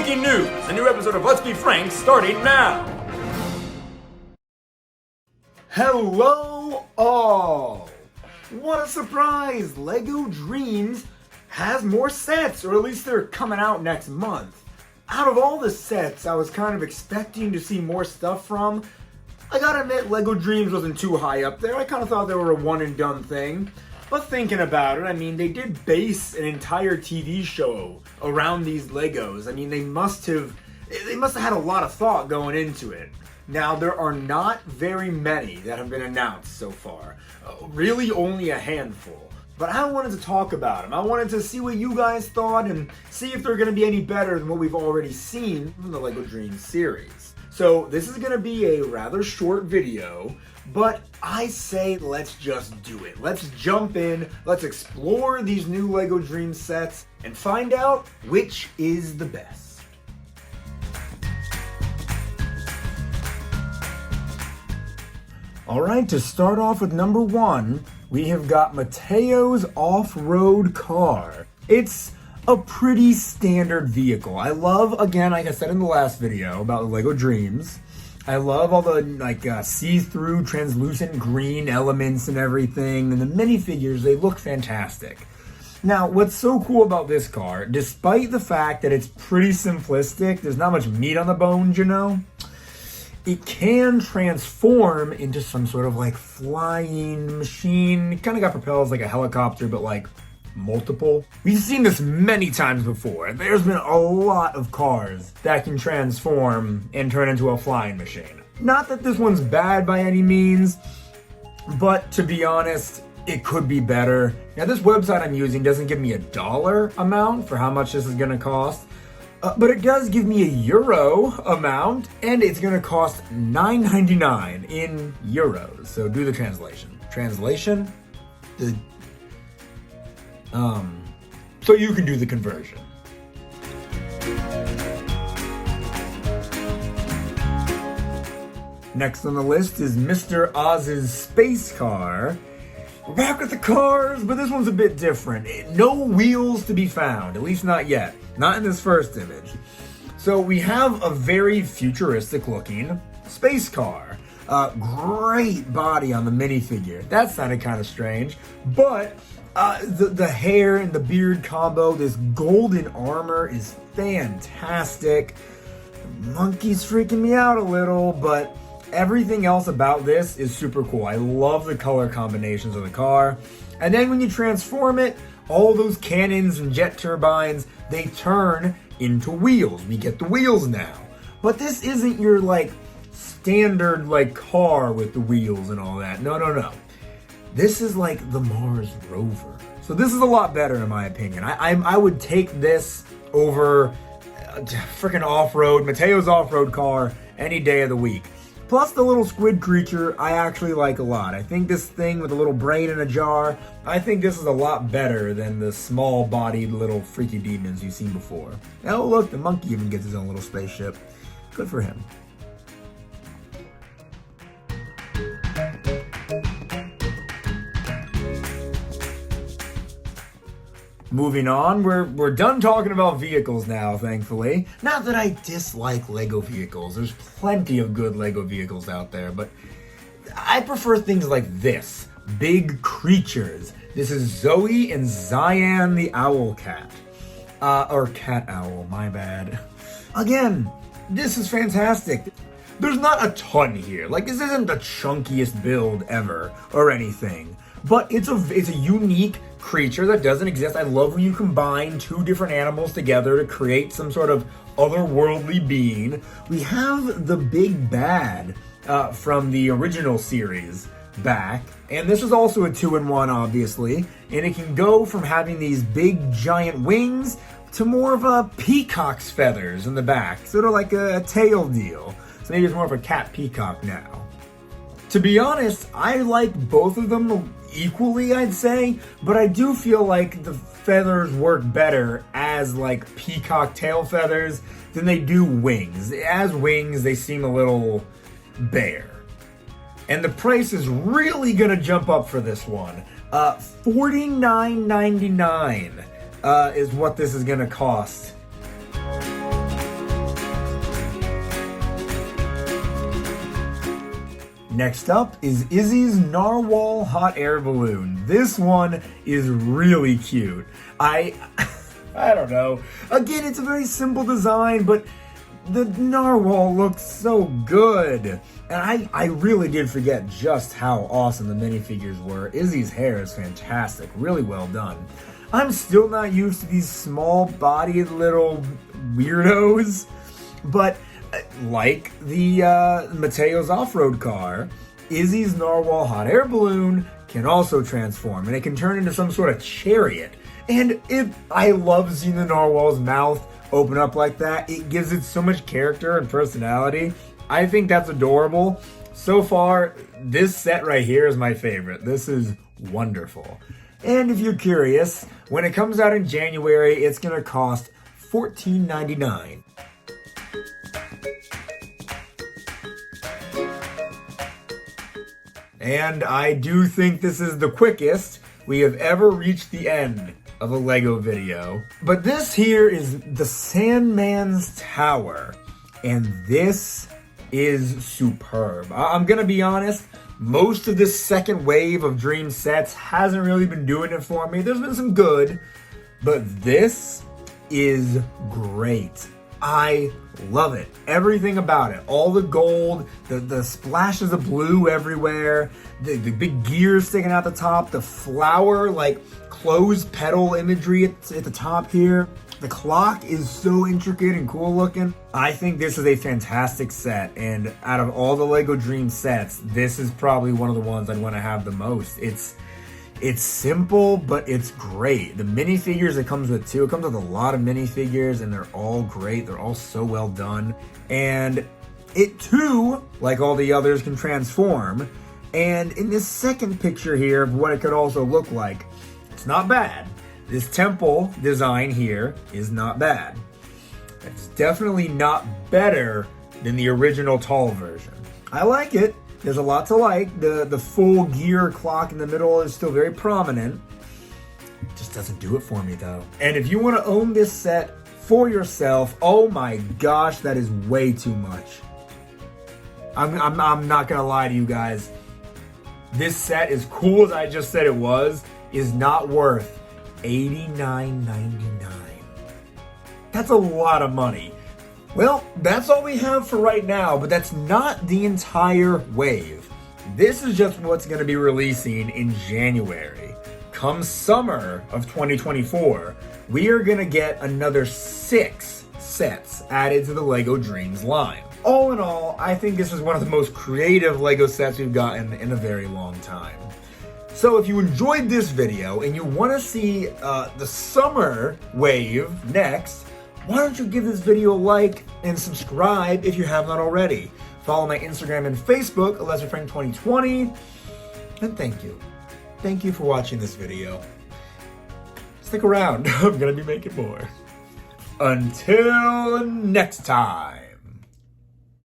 Breaking news! A new episode of Let's Be Frank starting now! Hello all! What a surprise! Lego Dreamzzz has more sets, or at least they're coming out next month. Out of all the sets I was kind of expecting to see more stuff from, I gotta admit Lego Dreamzzz wasn't too high up there. I kind of thought they were a one and done thing. But thinking about it, I mean, they did base an entire TV show around these Legos. I mean, they must have had a lot of thought going into it. Now, there are not very many that have been announced so far. Really only a handful. But I wanted to talk about them. I wanted to see what you guys thought and see if they're going to be any better than what we've already seen from the Lego Dreamzzz series. So this is going to be a rather short video, but I say let's just do it. Let's jump in, let's explore these new Lego Dreamzzz sets and find out which is the best. Alright, to start off with number one, we have got Matteo's off-road car. It's a pretty standard vehicle. I love, again, like I said in the last video about the Lego Dreamzzz, I love all the see-through translucent green elements and everything, and the minifigures, they look fantastic. Now, what's so cool about this car, despite the fact that it's pretty simplistic, there's not much meat on the bones, you know, it can transform into some sort of like flying machine. It kind of got propelled like a helicopter, but like multiple. We've seen this many times before. There's been a lot of cars that can transform and turn into a flying machine. Not that this one's bad by any means, but to be honest, it could be better. Now, this website I'm using doesn't give me a dollar amount for how much this is going to cost. But it does give me a euro amount, and it's going to cost $9.99 in euros. So do the translation. So you can do the conversion. Next on the list is Mr. Oz's space car. We're back with the cars, but this one's a bit different. No wheels to be found, at least not yet. Not in this first image. So we have a very futuristic looking space car. Great body on the minifigure. That sounded kind of strange, but the hair and the beard combo, this golden armor is fantastic. The monkey's freaking me out a little, but everything else about this is super cool. I love the color combinations of the car. And then when you transform it, all those cannons and jet turbines, they turn into wheels. We get the wheels now. But this isn't your standard car with the wheels and all that. No. This is like the Mars rover. So this is a lot better in my opinion. I would take this over freaking off-road, Matteo's off-road car any day of the week. Plus the little squid creature I actually like a lot. I think this thing with a little brain in a jar, I think this is a lot better than the small-bodied little freaky demons you've seen before. Oh look, the monkey even gets his own little spaceship. Good for him. Moving on, we're done talking about vehicles now, thankfully. Not that I dislike Lego vehicles. There's plenty of good Lego vehicles out there, but I prefer things like this. Big creatures. This is Zoe and Zion the owl cat. Or cat owl, my bad. Again, this is fantastic. There's not a ton here. This isn't the chunkiest build ever or anything. But it's a unique creature that doesn't exist. I love when you combine two different animals together to create some sort of otherworldly being. We have the big bad from the original series back. And this is also a 2-in-1, obviously. And it can go from having these big giant wings to more of a peacock's feathers in the back. Sort of like a tail deal. So maybe it's more of a cat peacock now. To be honest, I like both of them equally, I'd say, but I do feel like the feathers work better as peacock tail feathers than they do wings. As wings, they seem a little bare. And the price is really gonna jump up for this one. $49.99 is what this is gonna cost. Next up is Izzy's Narwhal hot air balloon. This one is really cute. I don't know. Again, it's a very simple design, but the narwhal looks so good. And I really did forget just how awesome the minifigures were. Izzy's hair is fantastic, really well done. I'm still not used to these small-bodied little weirdos, but like the Matteo's off-road car, Izzy's narwhal hot air balloon can also transform, and it can turn into some sort of chariot. And I love seeing the narwhal's mouth open up like that. It gives it so much character and personality. I think that's adorable. So far, this set right here is my favorite. This is wonderful. And if you're curious, when it comes out in January, it's gonna cost $14.99. And I do think this is the quickest we have ever reached the end of a Lego video. But this here is the Sandmans Tower. And this is superb. I'm gonna be honest, most of this second wave of Dream sets hasn't really been doing it for me. There's been some good, but this is great. I love it. Everything about it. All the gold, the splashes of blue everywhere, the big gears sticking out the top, the flower, like closed petal imagery at the top here. The clock is so intricate and cool looking. I think this is a fantastic set, and out of all the Lego Dream sets, this is probably one of the ones I'd want to have the most. It's simple, but it's great. The minifigures it comes with too. It comes with a lot of minifigures, and they're all great. They're all so well done. And it too, like all the others, can transform. And in this second picture here of what it could also look like, it's not bad. This temple design here is not bad. It's definitely not better than the original tall version. I like it. There's a lot to like. The full gear clock in the middle is still very prominent. It just doesn't do it for me though. And if you want to own this set for yourself, oh my gosh, that is way too much. I'm not gonna lie to you guys. This set, as cool as I just said it was, is not worth $89.99. That's a lot of money. Well, that's all we have for right now, but that's not the entire wave. This is just what's going to be releasing in January. Come summer of 2024, we are going to get another 6 sets added to the Lego Dreamzzz line. All in all, I think this is one of the most creative Lego sets we've gotten in a very long time. So if you enjoyed this video and you want to see the summer wave next, why don't you give this video a like and subscribe if you have not already. Follow my Instagram and Facebook, LesserFrank2020. And thank you. Thank you for watching this video. Stick around, I'm gonna be making more. Until next time.